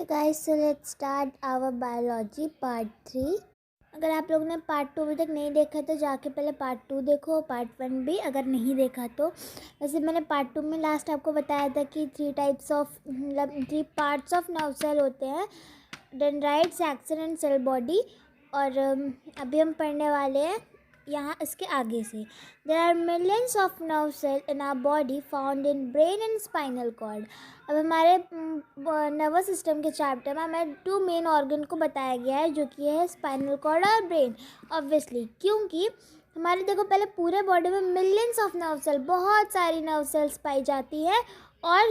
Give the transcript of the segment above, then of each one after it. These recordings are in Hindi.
Hey guys, so let's start our biology part 3। अगर आप लोगों ने पार्ट 2 अभी तक नहीं देखा तो जाके पहले पार्ट 2 देखो, पार्ट 1 भी अगर नहीं देखा तो। वैसे मैंने पार्ट 2 में लास्ट आपको बताया था कि 3 पार्ट्स ऑफ नर्व सेल होते हैं, dendrites, axon and cell body. और अभी हम पढ़ने वाले हैं यहाँ इसके आगे से। There are millions of nerve cell in our body found in brain and spinal cord. अब हमारे नर्वस सिस्टम के चैप्टर में हमें 2 मेन ऑर्गन को बताया गया है, जो कि है स्पाइनल कॉर्ड और ब्रेन। ऑब्वियसली क्योंकि हमारे देखो पहले पूरे बॉडी में मिलियंस ऑफ नर्व सेल, बहुत सारी नर्व सेल्स पाई जाती है और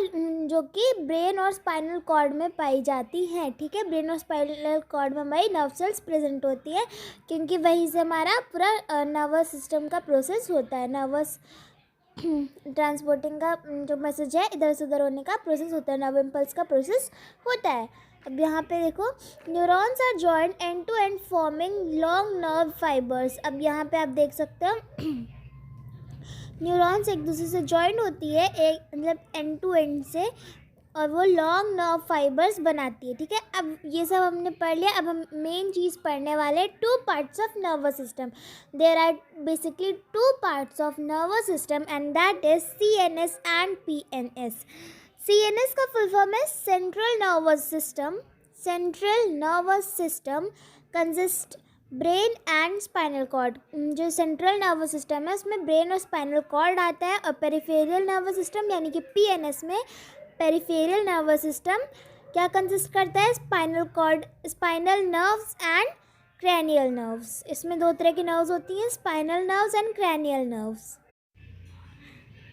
जो कि ब्रेन और स्पाइनल कॉर्ड में पाई जाती हैं। ठीक है, ब्रेन और स्पाइनल कॉर्ड में हमारी नर्व सेल्स प्रेजेंट होती है, क्योंकि वहीं से हमारा पूरा नर्वस सिस्टम का प्रोसेस होता है। नर्वस ट्रांसपोर्टिंग का जो मैसेज है इधर से उधर होने का प्रोसेस होता है, नर्व इम्पल्स का प्रोसेस होता है। अब यहाँ पे देखो, neurons are joint end to end forming long nerve fibres. अब यहाँ पे आप देख सकते हो न्यूरॉन्स एक दूसरे से जॉइंट होती है, एक मतलब एंड टू एंड से, और वो लॉन्ग नर्व फाइबर्स बनाती है। ठीक है, अब ये सब हमने पढ़ लिया। अब हम मेन चीज़ पढ़ने वाले 2 parts of nervous system. There are basically 2 parts of nervous system and that is CNS and PNS। CNS का फुल फॉर्म है central nervous system. Central nervous system consist brain and spinal cord. जो सेंट्रल नर्वस सिस्टम है उसमें ब्रेन और स्पाइनल कॉर्ड आता है, और पेरिफेरल नर्वस सिस्टम यानी कि PNS में पेरिफेरल नर्वस सिस्टम क्या कंसिस्ट करता है? Spinal cord, spinal nerves and cranial nerves. इसमें 2 तरह की नर्व्स होती हैं, spinal nerves and cranial nerves.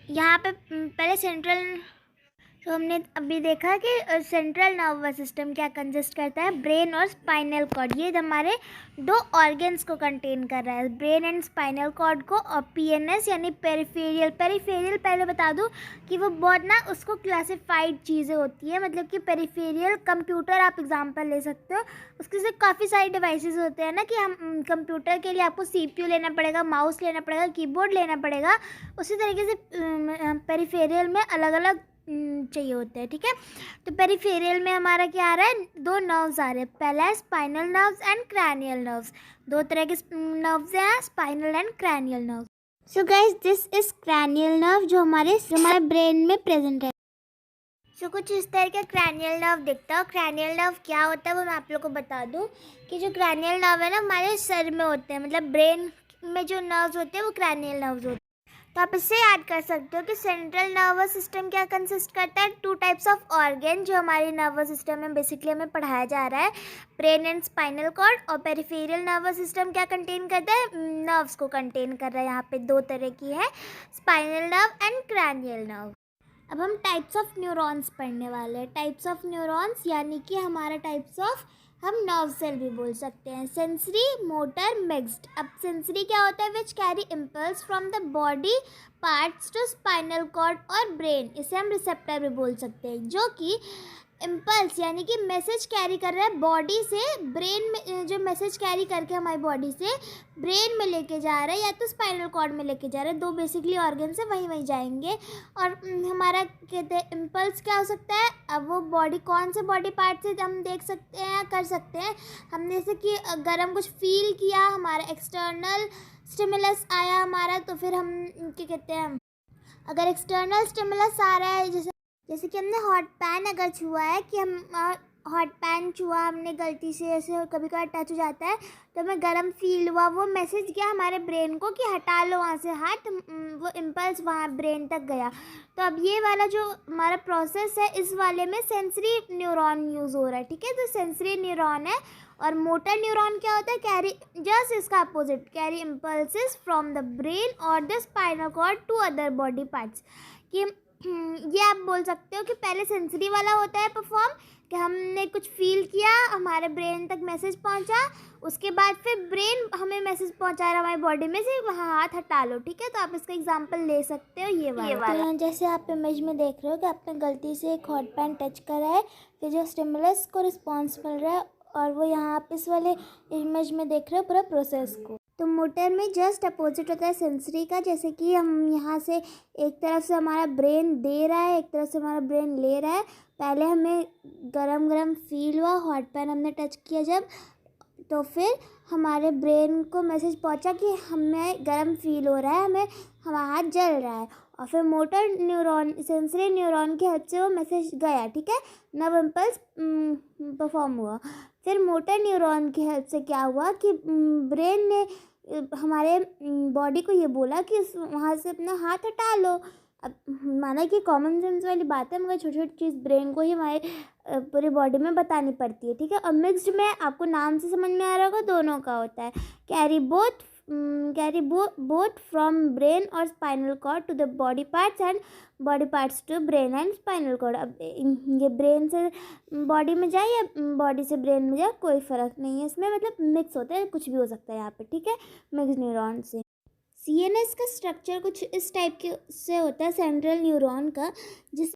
यहाँ पे पहले सेंट्रल, तो हमने अभी देखा कि सेंट्रल नर्वस सिस्टम क्या कंसिस्ट करता है? ब्रेन और स्पाइनल कॉर्ड। ये हमारे 2 ऑर्गन्स को कंटेन कर रहा है, ब्रेन एंड स्पाइनल कॉर्ड को। और PNS यानी पेरिफेरियल। पेरिफेरियल पहले बता दूं कि वो बहुत ना उसको क्लासिफाइड चीज़ें होती है, मतलब कि पेरिफेरियल कंप्यूटर आप एग्जांपल ले सकते हो। उसके से काफ़ी सारे डिवाइसेस होते हैं ना, कि हम कंप्यूटर के लिए आपको CPU लेना पड़ेगा, माउस लेना पड़ेगा, कीबोर्ड लेना पड़ेगा। उसी तरीके से पेरिफेरियल में अलग अलग चाहिए होते हैं। ठीक है, तो पेरिफेरियल में हमारा क्या आ रहा है? 2 नर्व्स आ रहे हैं। पहला है spinal nerves and cranial nerves. 2 तरह के नर्व्स हैं, spinal and cranial nerve. So guys, this is cranial nerve जो हमारे ब्रेन में प्रेजेंट है। सो कुछ इस तरह का क्रैनियल नर्व दिखता है। क्रैनियल नर्व क्या होता है वो मैं आप लोग को बता दूं कि जो क्रैनियल नर्व है ना हमारे सर में होते हैं, मतलब ब्रेन में जो नर्व्स होते हैं वो क्रैनियल नर्व्स होते हैं। तो आप इससे याद कर सकते हो कि सेंट्रल नर्वस सिस्टम क्या कंसिस्ट करता है? 2 टाइप्स ऑफ ऑर्गन जो हमारे नर्वस सिस्टम में बेसिकली हमें पढ़ाया जा रहा है, ब्रेन एंड स्पाइनल कॉर्ड। और पेरिफेरल नर्वस सिस्टम क्या कंटेन करता है? नर्व्स को कंटेन कर रहा है। यहाँ पे 2 तरह की है, spinal nerve and cranial nerve. अब हम टाइप्स ऑफ न्यूरॉन्स पढ़ने वाले हैं। टाइप्स ऑफ न्यूरॉन्स यानी कि हमारा टाइप्स ऑफ, हम नर्व सेल भी बोल सकते हैं। Sensory, motor, mixed. अब सेंसरी क्या होता है? Which carry impulse from the body parts to spinal cord और ब्रेन। इसे हम रिसेप्टर भी बोल सकते हैं, जो कि इम्पल्स यानी कि मैसेज कैरी कर रहा है बॉडी से ब्रेन में, जो मैसेज कैरी करके हमारी बॉडी से ब्रेन में लेके जा रहा है या तो स्पाइनल कॉर्ड में लेके जा रहा है। 2 बेसिकली ऑर्गन से वहीं जाएंगे। और हमारा कहते हैं इम्पल्स क्या हो सकता है? अब वो बॉडी, कौन से बॉडी पार्ट से हम देख सकते हैं, कर सकते हैं हम, जैसे कि अगर हम कुछ फील किया, हमारा एक्सटर्नल स्टिमुलस आया हमारा, तो फिर हम क्या कहते हैं, अगर एक्सटर्नल स्टिमुलस आ रहा है, जैसे कि हमने हॉट पैन अगर छुआ है, कि हम हॉट पैन छुआ हमने गलती से, ऐसे कभी कभी टच हो जाता है तो हमें गर्म फील हुआ, वो मैसेज गया हमारे ब्रेन को कि हटा लो वहाँ से हाथ, वो इम्पल्स वहाँ ब्रेन तक गया। तो अब ये वाला जो हमारा प्रोसेस है, इस वाले में सेंसरी न्यूरॉन यूज़ हो रहा है। ठीक है, तो सेंसरी न्यूरॉन है। और मोटर न्यूरॉन क्या होता है? कैरी, जस्ट इसका opposite, carry impulses from the brain और the spinal cord to other body parts. कि ये आप बोल सकते हो कि पहले सेंसरी वाला होता है परफॉर्म, कि हमने कुछ फील किया, हमारे ब्रेन तक मैसेज पहुंचा, उसके बाद फिर ब्रेन हमें मैसेज पहुंचा रहा है हमारी बॉडी में से, वहाँ हाथ हटा लो। ठीक है, तो आप इसका एग्जांपल ले सकते हो ये वाला। तो जैसे आप इमेज में देख रहे हो कि आपने गलती से एक हॉट पैन टच करा है, फिर जो स्टिमुलस को रिस्पॉन्स मिल रहा है, और वो यहाँ आप इस वाले इमेज में देख रहे हो पूरा प्रोसेस को। तो मोटर में जस्ट अपोजिट होता है सेंसरी का। जैसे कि हम यहाँ से एक तरफ से हमारा ब्रेन दे रहा है, एक तरफ से हमारा ब्रेन ले रहा है। पहले हमें गरम गरम फील हुआ, हॉट पैन हमने टच किया जब, तो फिर हमारे ब्रेन को मैसेज पहुंचा कि हमें गरम फील हो रहा है, हमें हमारा हाथ जल रहा है। और फिर मोटर न्यूरॉन, सेंसरी न्यूरॉन की हेल्प से वो मैसेज गया, ठीक है, नर्व इम्पल्स परफॉर्म हुआ। फिर मोटर न्यूरॉन की हेल्प से क्या हुआ कि ब्रेन ने हमारे बॉडी को ये बोला कि वहाँ से अपना हाथ हटा लो। अब माना कि कॉमन सेंस वाली बात है, मगर छोटी छोटी चीज़ ब्रेन को ही हमारे पूरी बॉडी में बतानी पड़ती है, ठीक है। और मिक्स्ड में आपको नाम से समझ में आ रहा होगा, दोनों का होता है। कैरी बोथ फ्रॉम ब्रेन और spinal cord to the body parts and body parts to brain and spinal cord. अब ये ब्रेन से बॉडी में जाए या बॉडी से ब्रेन में जाए, कोई फ़र्क नहीं है इसमें, मतलब मिक्स होता है, कुछ भी हो सकता है यहाँ पे, ठीक है, मिक्स न्यूरॉन से। CNS का स्ट्रक्चर कुछ इस टाइप के से होता है, सेंट्रल न्यूरॉन का, जिस